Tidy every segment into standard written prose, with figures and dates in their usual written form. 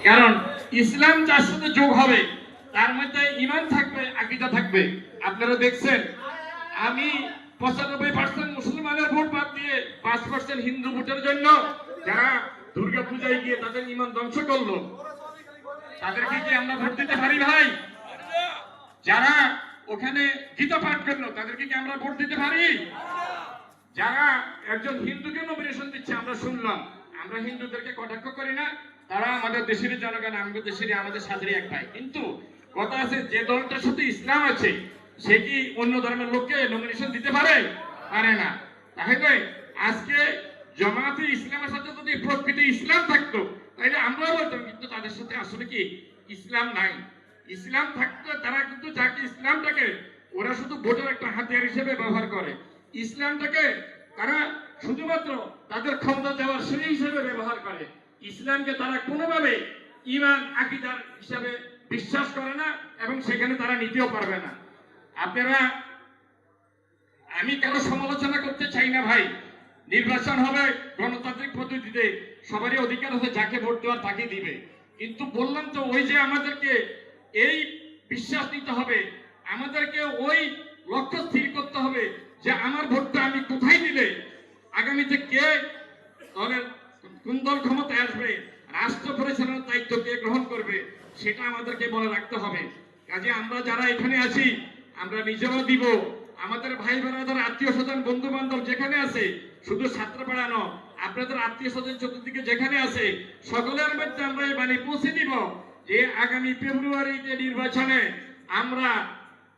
কারণ ইসলাম যার সাথে যোগ হবে তার মধ্যে ঈমান থাকবে, আকীদা থাকবে। আপনারা দেখছেন আমি 95% মুসলমানের ভোট বাদ দিয়ে 5% হিন্দু ভোটের জন্য যারা দুর্গা পূজায় গিয়ে তাদের ঈমান ধ্বংস করলো, তাদেরকে কি আমরা ভোট দিতে পারি ভাই? যারা ওখানে গীতা পাঠ করলো তাদেরকে কি আমরা ভোট দিতে পারি? যারা একজন হিন্দুকে নমিনেশন দিচ্ছে আমরা শুনলাম, আমরা হিন্দুদেরকে কটাক্ষ করি না, তারা আমাদের দেশের জনগণ, আমাদের দেশের আমাদের সাথে এক ভাই। কিন্তু কথা আছে যে দলটার সাথে ইসলাম আছে সে কি অন্য ধর্মের লোককে নমিনেশন দিতে পারে? পারে না। তাহলে আজকে জামায়াতে ইসলামের সাথে যদি প্রকৃতি ইসলাম থাকতো তাহলে আমরাও বলতাম, কিন্তু তাদের সাথে আসলে কি ইসলাম নাই। ইসলাম থাকতো তারা কিন্তু যাকে ইসলামটাকে ওরা শুধু ভোটের একটা হাতিয়ার হিসেবে ব্যবহার করে, ইসলামটাকে তারা শুধুমাত্র তাদের ক্ষমতা দেওয়ার সেই হিসেবে ব্যবহার করে। ইসলামকে তারা কোনোভাবে ঈমান আকীদার হিসাবে বিশ্বাস করে না এবং সেখানে তারা নিতেও পারবে না। আপনারা, আমি কারো সমালোচনা করতে চাই না ভাই, নির্বাচন হবে গণতান্ত্রিক পদ্ধতিতে, সবারই অধিকার আছে যাকে ভোট দেওয়ার তাকে দিবে। কিন্তু বললাম তো ওই যে আমাদেরকে এই বিশ্বাস নিতে হবে, আমাদেরকে ওই লক্ষ্য স্থির করতে হবে যে আমার ভোটটা আমি কোথায় দিলে আগামীতে কে দলের কোন দল ক্ষমতায় আসবে, রাষ্ট্র পরিচালনার দায়িত্ব কে গ্রহণ করবে সেটা আমাদেরকে মনে রাখতে হবে। কাজে আমরা যারা এখানে আছি আমরা নিজেরাও দিব, আমাদের ভাই বোনেরা আত্মীয় স্বজন বন্ধু বান্ধব যেখানে আছে, শুধু ছাত্রপাড়া নয়, আপনাদের আত্মীয় স্বজন চতুর্দিকে যেখানে আছে সকলের মধ্যে আমরা এই বাণী পৌঁছে দিব যে আগামী ফেব্রুয়ারিতে নির্বাচনে আমরা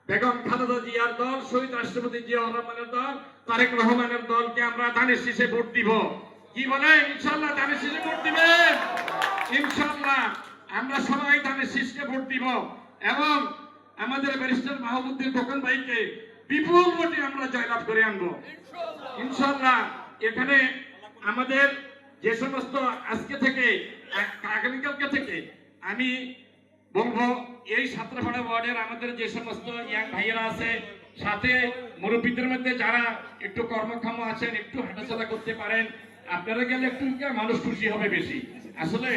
বেগম খালেদা জিয়ার দল, শহীদ রাষ্ট্রপতি জিয়াউর রহমানের দল, তারেক রহমানের দলকে আমরা ধানের শীষে ভোট দিব। কি বলেন? ইনশাআল্লাহ ধানের শীষে ভোট দিবেন? ইনশাআল্লাহ আমরা সবাই ধানের শীষে ভোট দিব এবং আমাদের ব্যারিস্টার মাহমুদুদ্দিন খোকন ভাইকে বিপুল ভোটে আমরা জয়লাভ করে আনবো ইনশাআল্লাহ। এখানে আমাদের যে সমস্ত আজকে থেকে আগামীকালকে থেকে আমি বলবো এই সাতরাপাড়া ওয়ার্ডের আমাদের যে সমস্ত ইয়াং ভাইয়েরা আছে, সাথে মুরব্বীদের মধ্যে যারা একটু কর্মক্ষম আছেন, একটু হাঁটাচলা করতে পারেন, আপনারা গেলে একটু মানুষ খুশি হবে বেশি। আসলে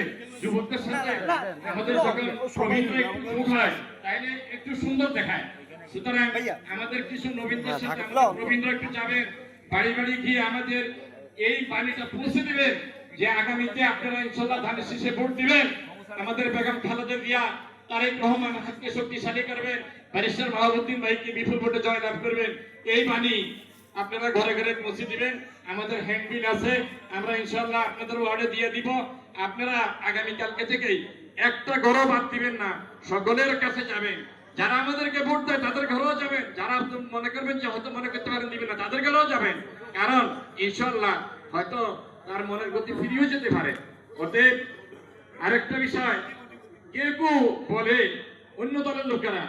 যুবকদের সাথে আমাদের যখন প্রবীণরা একটু মুখ হয় তাইলে একটু সুন্দর দেখায়। সুতরাং আমাদের কিছু নবীনদের সাথে প্রবীণরা একটু যাবেন, বাড়ি বাড়ি গিয়ে আমাদের এই বাণীটা পৌঁছে দেবেন যে আগামীতে আপনারা ইনশাআল্লাহ ধানের শীষে ভোট দিবেন, আমাদের বেগম খালেদা জিয়া, তারেক রহমান হাতকে শক্তিশালী করবেন, ব্যারিস্টার মাহমুদুদ্দিন ভাইকে বিপুল ভোটে জয়লাভ করবেন। এই বাণী আপনারা ঘরে ঘরে পৌঁছে দিবেন। আমাদের হ্যান্ডবিল আছে, আমরা ইনশাআল্লাহ আপনাদের ওয়ার্ডে দিয়ে দিব। আপনারা আগামীকালকে থেকেই একটা ঘরও বাদ দিবেন না, সকলের কাছে যাবেন। যারা আমাদেরকে ভোট দেয় তাদের ঘরেও যাবেন, যারা মনে করবেন যে হয়তো মনে করতে পারেন দিবেন না তাদের ঘরেও যাবেন, কারণ ইনশাআল্লাহ হয়তো তার মনের গতি ফিরিয়েও যেতে পারে। অতএব আরেকটা বিষয়, কেউ বলে অন্য দলের লোকেরা